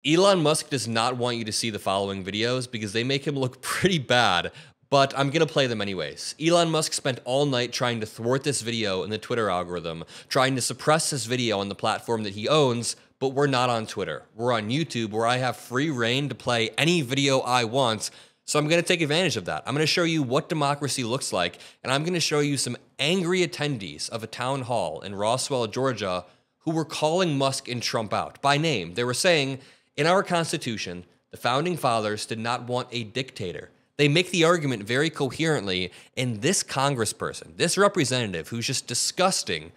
Elon Musk does not want you to see the following videos because they make him look pretty bad, but I'm gonna play them anyways. Elon Musk spent all night trying to thwart this video in the Twitter algorithm, trying to suppress this video on the platform that he owns, but we're not on Twitter. We're on YouTube, where I have free reign to play any video I want, so I'm gonna take advantage of that. I'm gonna show you what democracy looks like, and I'm gonna show you some angry attendees of a town hall in Roswell, Georgia, who were calling Musk and Trump out by name. They were saying, in our Constitution, the Founding Fathers did not want a dictator. They make the argument very coherently, and this congressperson, this representative who's just disgusting,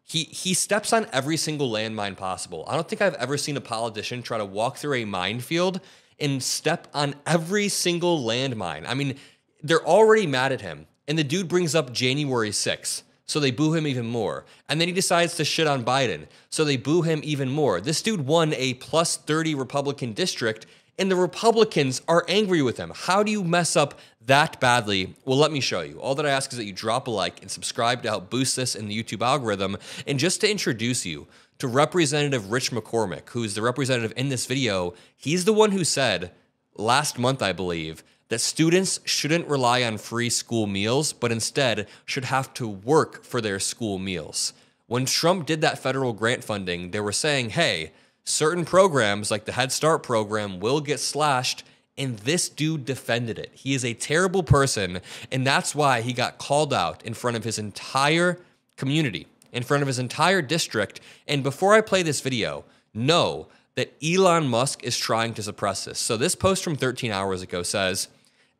he steps on every single landmine possible. I don't think I've ever seen a politician try to walk through a minefield and step on every single landmine. I mean, they're already mad at him, and the dude brings up January 6th. So they boo him even more. And then he decides to shit on Biden. So they boo him even more. This dude won a plus 30 Republican district, and the Republicans are angry with him. How do you mess up that badly? Well, let me show you. All that I ask is that you drop a like and subscribe to help boost this in the YouTube algorithm. And just to introduce you to Representative Rich McCormick, who's the representative in this video, he's the one who said last month, I believe, that students shouldn't rely on free school meals, but instead should have to work for their school meals. When Trump did that federal grant funding, they were saying, hey, certain programs like the Head Start program will get slashed, and this dude defended it. He is a terrible person, and that's why he got called out in front of his entire community, in front of his entire district. And before I play this video, know that Elon Musk is trying to suppress this. So this post from 13 hours ago says,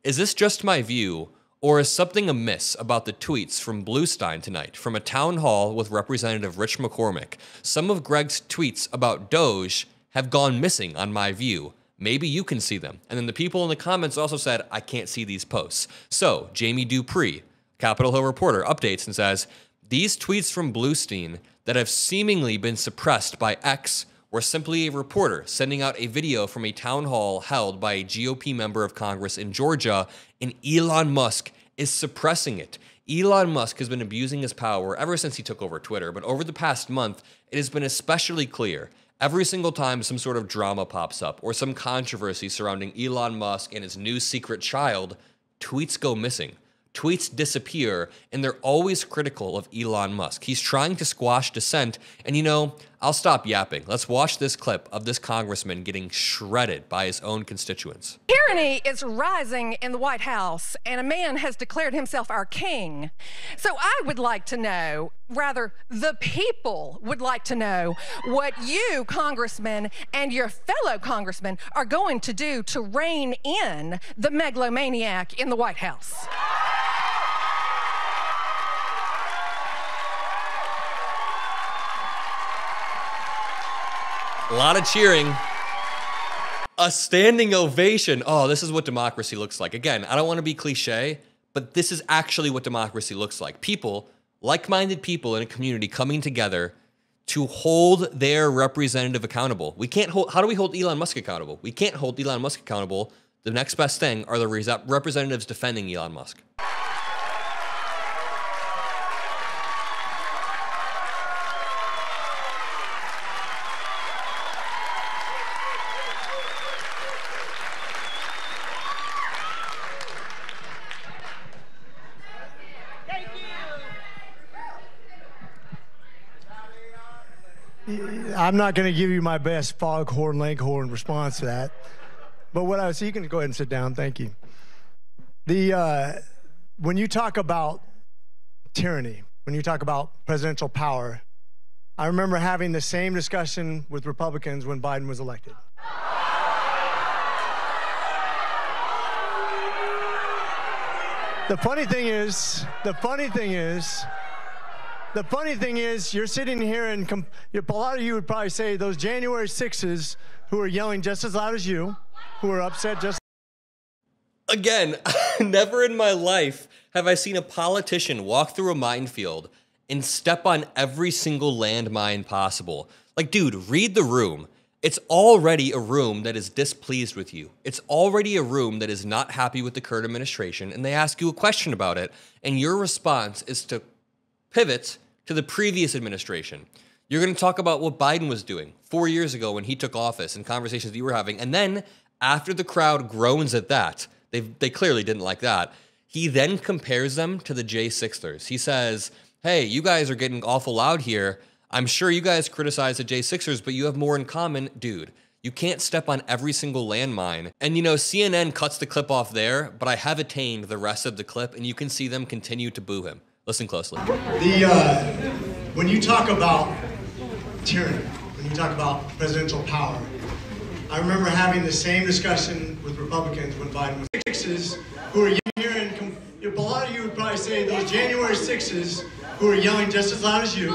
is this just my view, or is something amiss about the tweets from Bluestein tonight from a town hall with Representative Rich McCormick? Some of Greg's tweets about Doge have gone missing on my view. Maybe you can see them. And then the people in the comments also said, I can't see these posts. So Jamie Dupree, Capitol Hill reporter, updates and says, these tweets from Bluestein that have seemingly been suppressed by X were simply a reporter sending out a video from a town hall held by a GOP member of Congress in Georgia, and Elon Musk is suppressing it. Elon Musk has been abusing his power ever since he took over Twitter, but over the past month, it has been especially clear. Every single time some sort of drama pops up or some controversy surrounding Elon Musk and his new secret child, tweets go missing. Tweets disappear, and they're always critical of Elon Musk. He's trying to squash dissent, and you know, I'll stop yapping. Let's watch this clip of this congressman getting shredded by his own constituents. Tyranny is rising in the White House, and a man has declared himself our king. So I would like to know, rather, the people would like to know what you, congressmen, and your fellow congressmen are going to do to rein in the megalomaniac in the White House. A lot of cheering. A standing ovation. Oh, this is what democracy looks like. Again, I don't want to be cliche, but this is actually what democracy looks like. People, like-minded people in a community coming together to hold their representative accountable. We can't hold, how do we hold Elon Musk accountable? We can't hold Elon Musk accountable. The next best thing are the representatives defending Elon Musk. I'm not going to give you my best foghorn leghorn response to that. But what I was, you can go ahead and sit down. Thank you. When you talk about tyranny, when you talk about presidential power, I remember having the same discussion with Republicans when Biden was elected. The funny thing is, you're sitting here and a lot of you would probably say those January 6s who are yelling just as loud as you, who are upset just. Again, never in my life have I seen a politician walk through a minefield and step on every single landmine possible. Like, dude, read the room. It's already a room that is displeased with you. It's already a room that is not happy with the current administration, and they ask you a question about it, and your response is to pivot to the previous administration. You're going to talk about what Biden was doing 4 years ago when he took office and conversations that you were having. And then after the crowd groans at that, they clearly didn't like that. He then compares them to the J6ers. He says, hey, you guys are getting awful loud here. I'm sure you guys criticize the J6ers, but you have more in common. Dude, you can't step on every single landmine. And you know, CNN cuts the clip off there, but I have attained the rest of the clip and you can see them continue to boo him. Listen closely. When you talk about tyranny, when you talk about presidential power, I remember having the same discussion with Republicans when Biden was 6s who are here, and a lot of you would probably say those January 6s who are yelling just as loud as you. So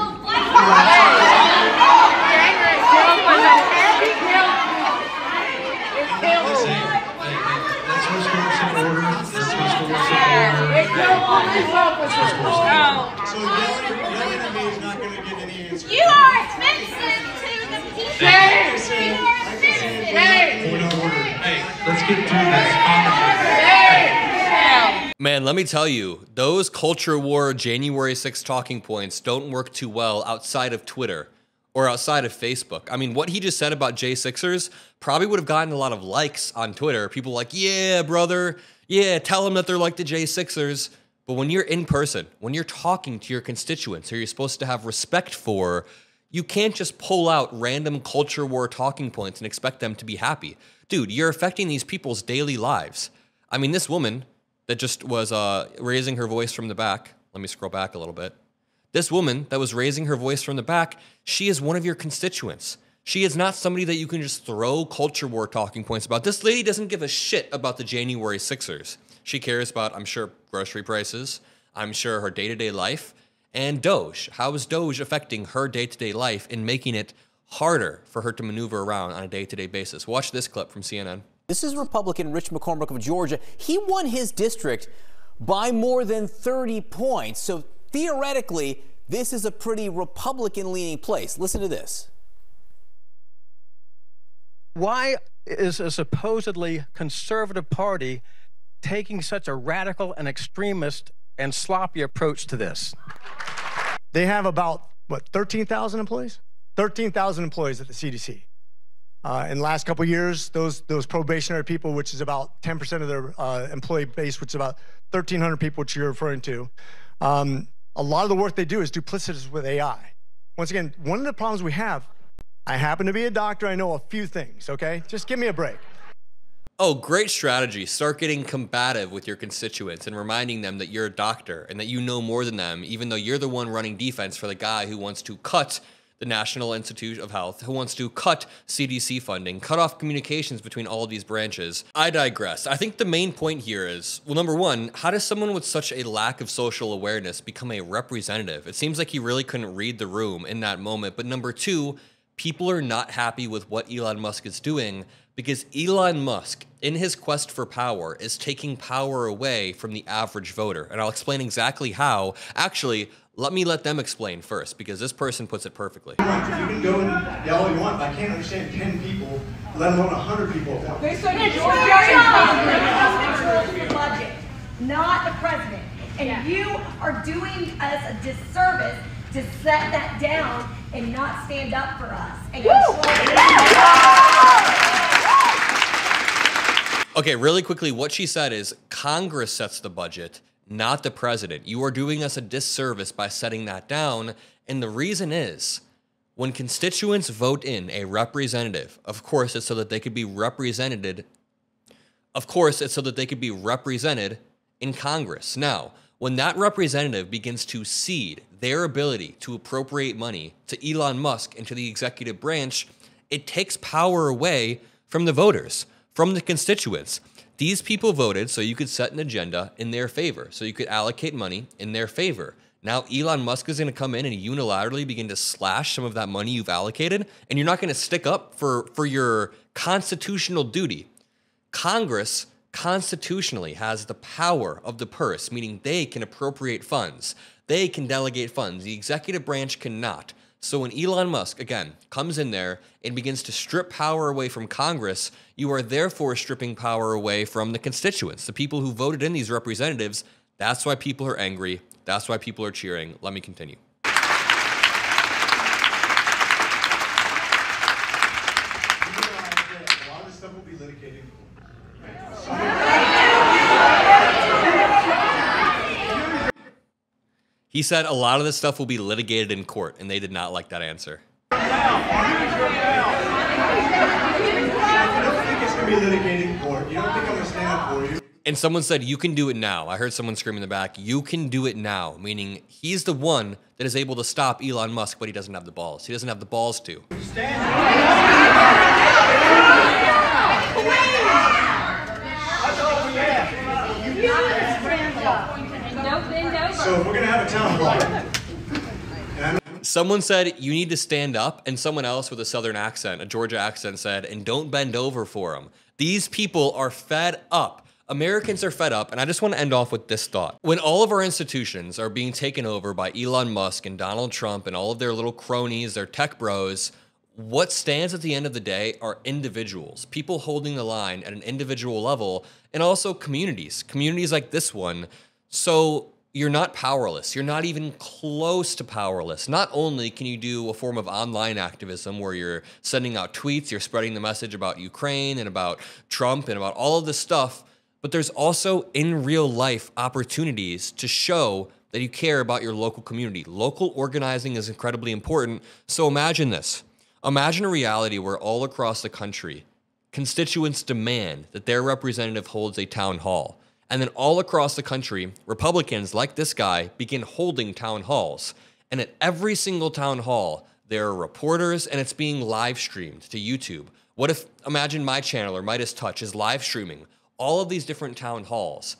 yelling at me is not going to get any answer. You are offensive to the people. You are offensive. Hey, let's get through this. Man, let me tell you, those culture war January 6th talking points don't work too well outside of Twitter or outside of Facebook. I mean, what he just said about J6ers probably would have gotten a lot of likes on Twitter. People like, yeah, brother, yeah, tell them that they're like the J6ers. But when you're in person, when you're talking to your constituents who you're supposed to have respect for, you can't just pull out random culture war talking points and expect them to be happy. Dude, you're affecting these people's daily lives. I mean, this woman that just was raising her voice from the back, let me scroll back a little bit. This woman that was raising her voice from the back, she is one of your constituents. She is not somebody that you can just throw culture war talking points about. This lady doesn't give a shit about the January 6ers. She cares about, I'm sure, grocery prices, I'm sure her day-to-day life, and Doge. How is Doge affecting her day-to-day life and making it harder for her to maneuver around on a day-to-day basis? Watch this clip from CNN. This is Republican Rich McCormick of Georgia. He won his district by more than 30 points. So theoretically, this is a pretty Republican-leaning place. Listen to this. Why is a supposedly conservative party taking such a radical and extremist and sloppy approach to this? They have about, what, 13,000 employees? 13,000 employees at the CDC. In the last couple of years, those probationary people, which is about 10% of their employee base, which is about 1,300 people, which you're referring to, a lot of the work they do is duplicitous with AI. Once again, one of the problems we have, I happen to be a doctor, I know a few things, okay? Just give me a break. Oh, great strategy. Start getting combative with your constituents and reminding them that you're a doctor and that you know more than them, even though you're the one running defense for the guy who wants to cut the National Institute of Health, who wants to cut CDC funding, cut off communications between all of these branches. I digress. I think the main point here is, well, number one, how does someone with such a lack of social awareness become a representative? It seems like he really couldn't read the room in that moment. But number two, people are not happy with what Elon Musk is doing because Elon Musk, in his quest for power, is taking power away from the average voter. And I'll explain exactly how. Actually, let them explain first, because this person puts it perfectly. You can go and yell all you want, but I can't understand 10 people, let alone 100 people at once. They said the budget, not the president. And you are doing us a disservice to set that down and not stand up for us. And Okay, really quickly, what she said is Congress sets the budget, not the president. You are doing us a disservice by setting that down. And the reason is, when constituents vote in a representative, of course, it's so that they could be represented. Of course, it's so that they could be represented in Congress. Now, when that representative begins to cede their ability to appropriate money to Elon Musk and to the executive branch, it takes power away from the voters, from the constituents. These people voted so you could set an agenda in their favor, so you could allocate money in their favor. Now Elon Musk is going to come in and unilaterally begin to slash some of that money you've allocated, and you're not going to stick up for your constitutional duty. Congress constitutionally has the power of the purse, meaning they can appropriate funds. They can delegate funds. The executive branch cannot. So when Elon Musk, again, comes in there and begins to strip power away from Congress, you are therefore stripping power away from the constituents, the people who voted in these representatives. That's why people are angry. That's why people are cheering. Let me continue. He said a lot of this stuff will be litigated in court, and they did not like that answer. Be litigated in court. You don't think I'm gonna stand up for you? And someone said, you can do it now. I heard someone scream in the back, you can do it now, meaning he's the one that is able to stop Elon Musk, but he doesn't have the balls. He doesn't have the balls to. So we're gonna have a town hall. Someone said, you need to stand up, and someone else with a southern accent, a Georgia accent, said, and don't bend over for them. These people are fed up. Americans are fed up, and I just want to end off with this thought. When all of our institutions are being taken over by Elon Musk and Donald Trump and all of their little cronies, their tech bros, what stands at the end of the day are individuals, people holding the line at an individual level, and also communities like this one. So you're not powerless. You're not even close to powerless. Not only can you do a form of online activism where you're sending out tweets, you're spreading the message about Ukraine and about Trump and about all of this stuff, but there's also in real life opportunities to show that you care about your local community. Local organizing is incredibly important. So imagine this. Imagine a reality where all across the country, constituents demand that their representative holds a town hall. And then all across the country, Republicans like this guy begin holding town halls. And at every single town hall, there are reporters and it's being live streamed to YouTube. What if, imagine my channel or MeidasTouch is live streaming all of these different town halls.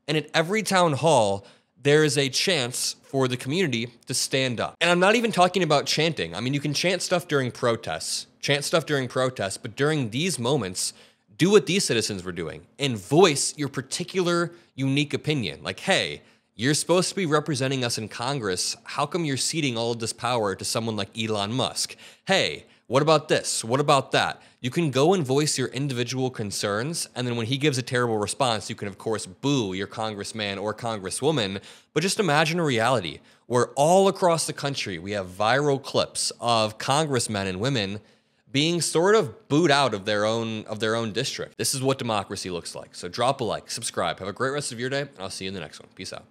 And at every town hall, there is a chance for the community to stand up. And I'm not even talking about chanting. I mean, you can chant stuff during protests, but during these moments, do what these citizens were doing and voice your particular unique opinion. Like, hey, you're supposed to be representing us in Congress. How come you're ceding all of this power to someone like Elon Musk? Hey, what about this? What about that? You can go and voice your individual concerns, and then when he gives a terrible response, you can, of course, boo your congressman or congresswoman. But just imagine a reality where all across the country, we have viral clips of congressmen and women being sort of booed out of their own district. This is what democracy looks like. So drop a like, subscribe. Have a great rest of your day, and I'll see you in the next one. Peace out.